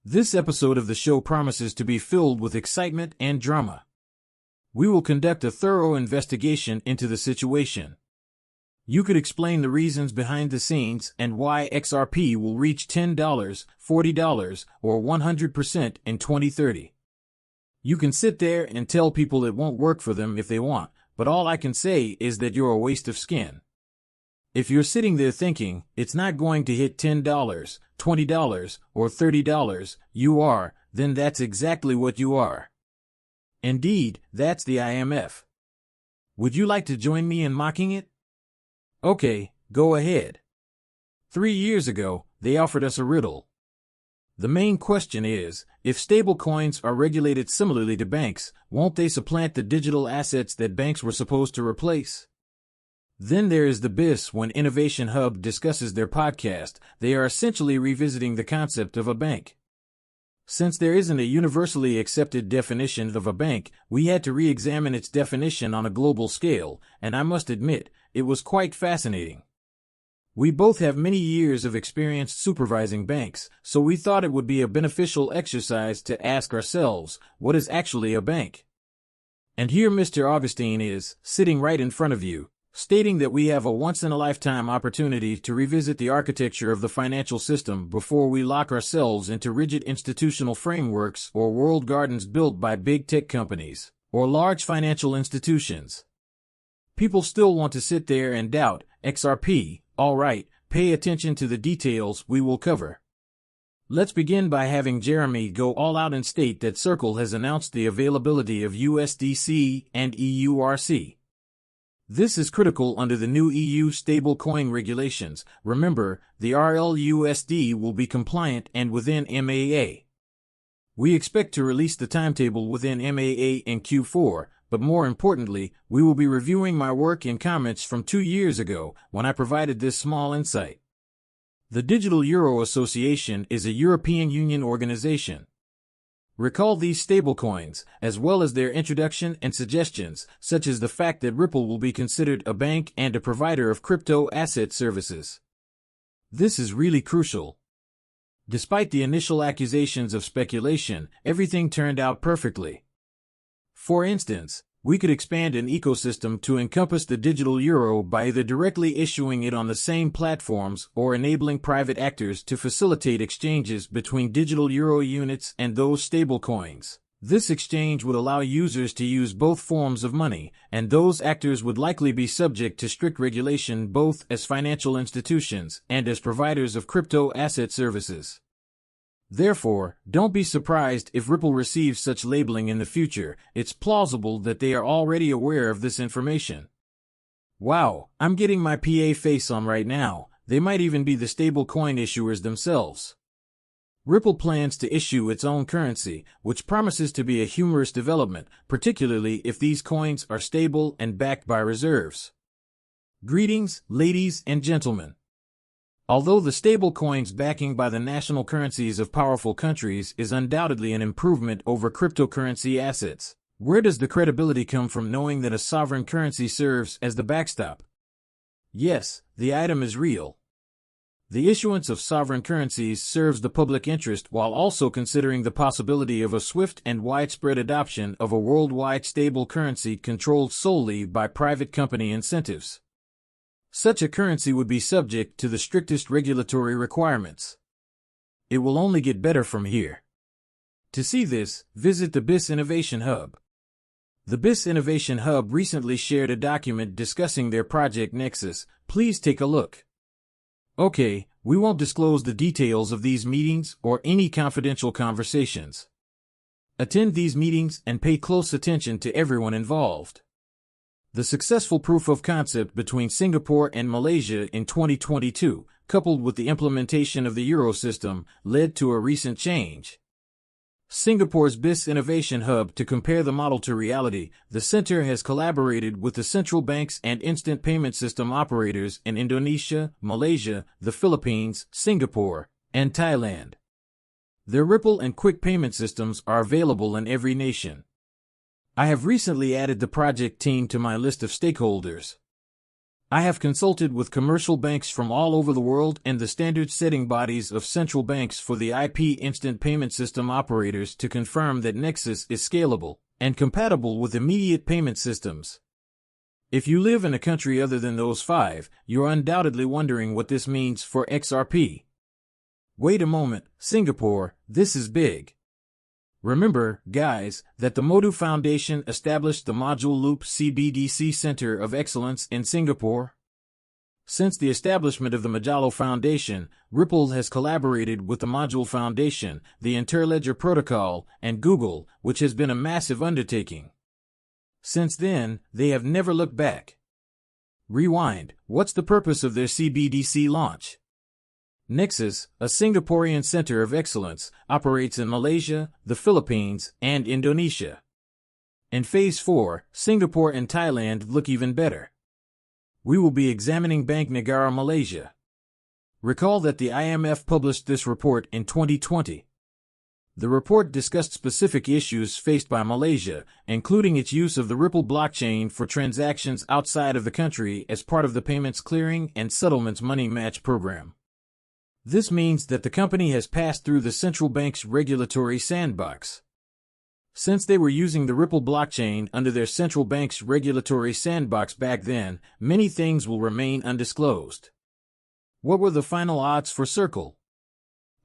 This episode of the show promises to be filled with excitement and drama. We will conduct a thorough investigation into the situation. You could explain the reasons behind the scenes and why XRP will reach $10, $40, or 100% in 2030. You can sit there and tell people it won't work for them if they want, but all I can say is that you're a waste of skin. If you're sitting there thinking, it's not going to hit $10, $20, or $30, then that's exactly what you are. Indeed, that's the IMF. Would you like to join me in mocking it? Okay, go ahead. 3 years ago, they offered us a riddle. The main question is, if stablecoins are regulated similarly to banks, won't they supplant the digital assets that banks were supposed to replace? Then there is the BIS. When Innovation Hub discusses their podcast, they are essentially revisiting the concept of a bank. Since there isn't a universally accepted definition of a bank, we had to re-examine its definition on a global scale, and I must admit, it was quite fascinating. We both have many years of experience supervising banks, so we thought it would be a beneficial exercise to ask ourselves, what is actually a bank? And here Mr. Augustine is, sitting right in front of you, stating that we have a once-in-a-lifetime opportunity to revisit the architecture of the financial system before we lock ourselves into rigid institutional frameworks or walled gardens built by big tech companies or large financial institutions. People still want to sit there and doubt XRP. All right, pay attention to the details we will cover. Let's begin by having Jeremy go all out and state that Circle has announced the availability of USDC and EURC. This is critical under the new EU stablecoin regulations. Remember, the RLUSD will be compliant and within MAA. We expect to release the timetable within MAA in Q4, but more importantly, we will be reviewing my work and comments from 2 years ago when I provided this small insight. The Digital Euro Association is a European Union organization. Recall these stablecoins, as well as their introduction and suggestions, such as the fact that Ripple will be considered a bank and a provider of crypto asset services. This is really crucial. Despite the initial accusations of speculation, everything turned out perfectly. For instance, we could expand an ecosystem to encompass the digital euro by either directly issuing it on the same platforms or enabling private actors to facilitate exchanges between digital euro units and those stablecoins. This exchange would allow users to use both forms of money, and those actors would likely be subject to strict regulation both as financial institutions and as providers of crypto asset services. Therefore, don't be surprised if Ripple receives such labeling in the future. It's plausible that they are already aware of this information. Wow, I'm getting my PA face on right now. They might even be the stablecoin issuers themselves. Ripple plans to issue its own currency, which promises to be a humorous development, particularly if these coins are stable and backed by reserves. Greetings, ladies and gentlemen. Although the stablecoins backing by the national currencies of powerful countries is undoubtedly an improvement over cryptocurrency assets, where does the credibility come from knowing that a sovereign currency serves as the backstop? Yes, the item is real. The issuance of sovereign currencies serves the public interest while also considering the possibility of a swift and widespread adoption of a worldwide stable currency controlled solely by private company incentives. Such a currency would be subject to the strictest regulatory requirements. It will only get better from here. To see this, visit the BIS Innovation Hub. The BIS Innovation Hub recently shared a document discussing their project Nexus. Please take a look. Okay, we won't disclose the details of these meetings or any confidential conversations. Attend these meetings and pay close attention to everyone involved. The successful proof of concept between Singapore and Malaysia in 2022, coupled with the implementation of the euro system, led to a recent change. Singapore's BIS Innovation Hub. To compare the model to reality, the center has collaborated with the central banks and instant payment system operators in Indonesia, Malaysia, the Philippines, Singapore, and Thailand. Their Ripple and Quick payment systems are available in every nation. I have recently added the project team to my list of stakeholders. I have consulted with commercial banks from all over the world and the standard-setting bodies of central banks for the IP instant payment system operators to confirm that Nexus is scalable and compatible with immediate payment systems. If you live in a country other than those 5, you're undoubtedly wondering what this means for XRP. Wait a moment, Singapore, this is big. Remember, guys, that the Modu Foundation established the Module Loop CBDC Center of Excellence in Singapore? Since the establishment of the Module Foundation, Ripple has collaborated with the Module Foundation, the Interledger Protocol, and Google, which has been a massive undertaking. Since then, they have never looked back. Rewind, what's the purpose of their CBDC launch? Nexus, a Singaporean center of excellence, operates in Malaysia, the Philippines, and Indonesia. In Phase 4, Singapore and Thailand look even better. We will be examining Bank Negara Malaysia. Recall that the IMF published this report in 2020. The report discussed specific issues faced by Malaysia, including its use of the Ripple blockchain for transactions outside of the country as part of the Payments Clearing and Settlements Money Match program. This means that the company has passed through the central bank's regulatory sandbox. Since they were using the Ripple blockchain under their central bank's regulatory sandbox back then, many things will remain undisclosed. What were the final odds for Circle?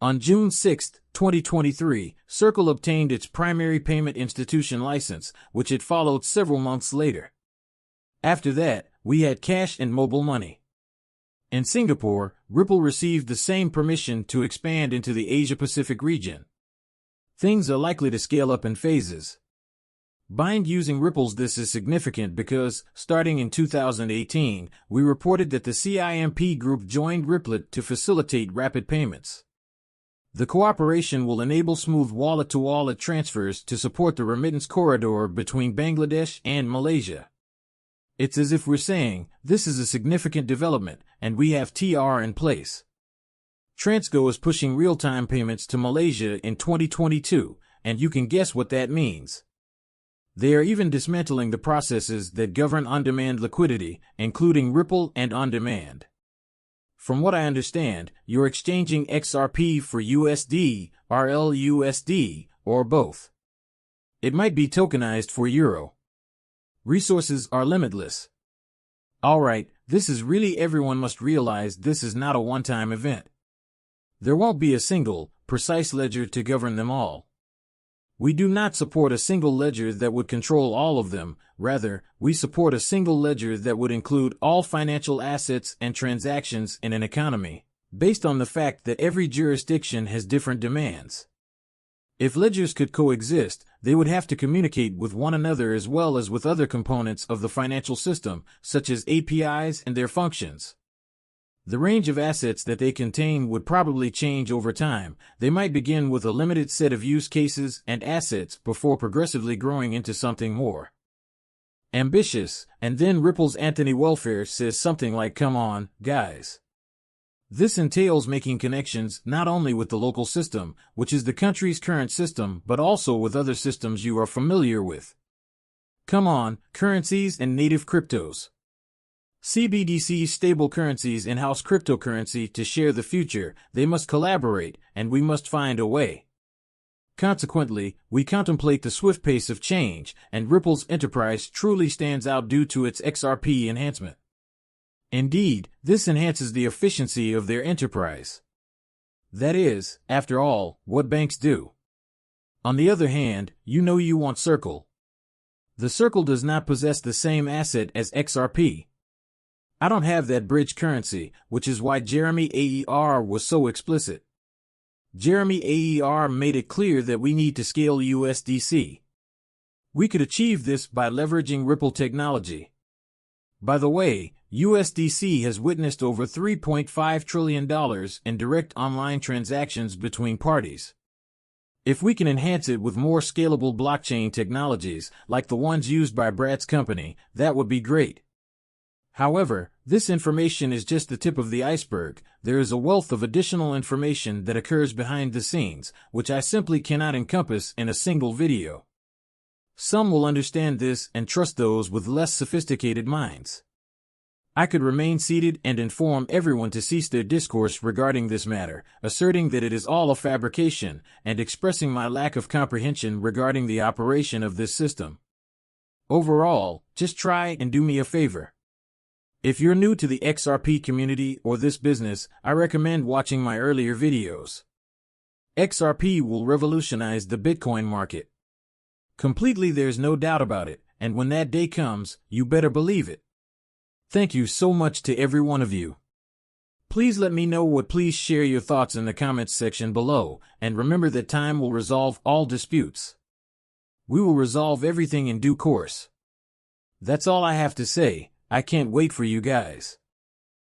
On June 6, 2023, Circle obtained its primary payment institution license, which it followed several months later. After that, we had cash and mobile money. In Singapore, Ripple received the same permission to expand into the Asia-Pacific region. Things are likely to scale up in phases. Bind using Ripples. This is significant because, starting in 2018, we reported that the CIMP group joined Riplet to facilitate rapid payments. The cooperation will enable smooth wallet-to-wallet transfers to support the remittance corridor between Bangladesh and Malaysia. It's as if we're saying, this is a significant development, and we have TR in place. Transgo is pushing real-time payments to Malaysia in 2022, and you can guess what that means. They are even dismantling the processes that govern on-demand liquidity, including Ripple and on-demand. From what I understand, you're exchanging XRP for USD, RLUSD, or both. It might be tokenized for Euro. Resources are limitless. Alright, this is really everyone must realize this is not a one-time event. There won't be a single, precise ledger to govern them all. We do not support a single ledger that would control all of them, rather, we support a single ledger that would include all financial assets and transactions in an economy, based on the fact that every jurisdiction has different demands. If ledgers could coexist, they would have to communicate with one another as well as with other components of the financial system, such as APIs and their functions. The range of assets that they contain would probably change over time. They might begin with a limited set of use cases and assets before progressively growing into something more ambitious, and then Ripple's Anthony Welfare says something like, "Come on, guys." This entails making connections not only with the local system, which is the country's current system, but also with other systems you are familiar with. Come on, currencies and native cryptos. CBDCs, stable currencies, in-house cryptocurrency to share the future. They must collaborate, and we must find a way. Consequently, we contemplate the swift pace of change, and Ripple's enterprise truly stands out due to its XRP enhancement. Indeed, this enhances the efficiency of their enterprise. That is, after all, what banks do. On the other hand, you know you want Circle. The Circle does not possess the same asset as XRP. I don't have that bridge currency, which is why Jeremy AER was so explicit. Jeremy AER made it clear that we need to scale USDC. We could achieve this by leveraging Ripple technology. By the way, USDC has witnessed over $3.5 trillion in direct online transactions between parties. If we can enhance it with more scalable blockchain technologies, like the ones used by Brad's company, that would be great. However, this information is just the tip of the iceberg. There is a wealth of additional information that occurs behind the scenes, which I simply cannot encompass in a single video. Some will understand this and trust those with less sophisticated minds. I could remain seated and inform everyone to cease their discourse regarding this matter, asserting that it is all a fabrication, and expressing my lack of comprehension regarding the operation of this system. Overall, just try and do me a favor. If you're new to the XRP community or this business, I recommend watching my earlier videos. XRP will revolutionize the Bitcoin market. Completely, there's no doubt about it, and when that day comes, you better believe it. Thank you so much to every one of you. Please let me know what. Please share your thoughts in the comments section below, and remember that time will resolve all disputes. We will resolve everything in due course. That's all I have to say. I can't wait for you guys.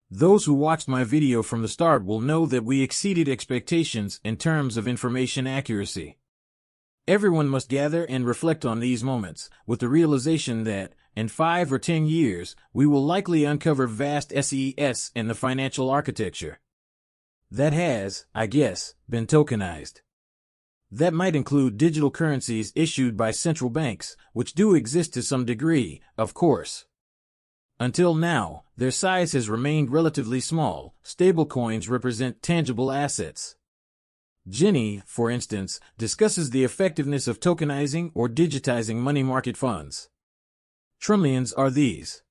Those who watched my video from the start will know that we exceeded expectations in terms of information accuracy. Everyone must gather and reflect on these moments, with the realization that, in 5 or 10 years, we will likely uncover vast SES in the financial architecture. That has, I guess, been tokenized. That might include digital currencies issued by central banks, which do exist to some degree, of course. Until now, their size has remained relatively small. Stablecoins represent tangible assets. Jenny, for instance, discusses the effectiveness of tokenizing or digitizing money market funds. Trillions are these.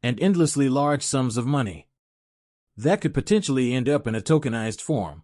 And endlessly large sums of money. That could potentially end up in a tokenized form.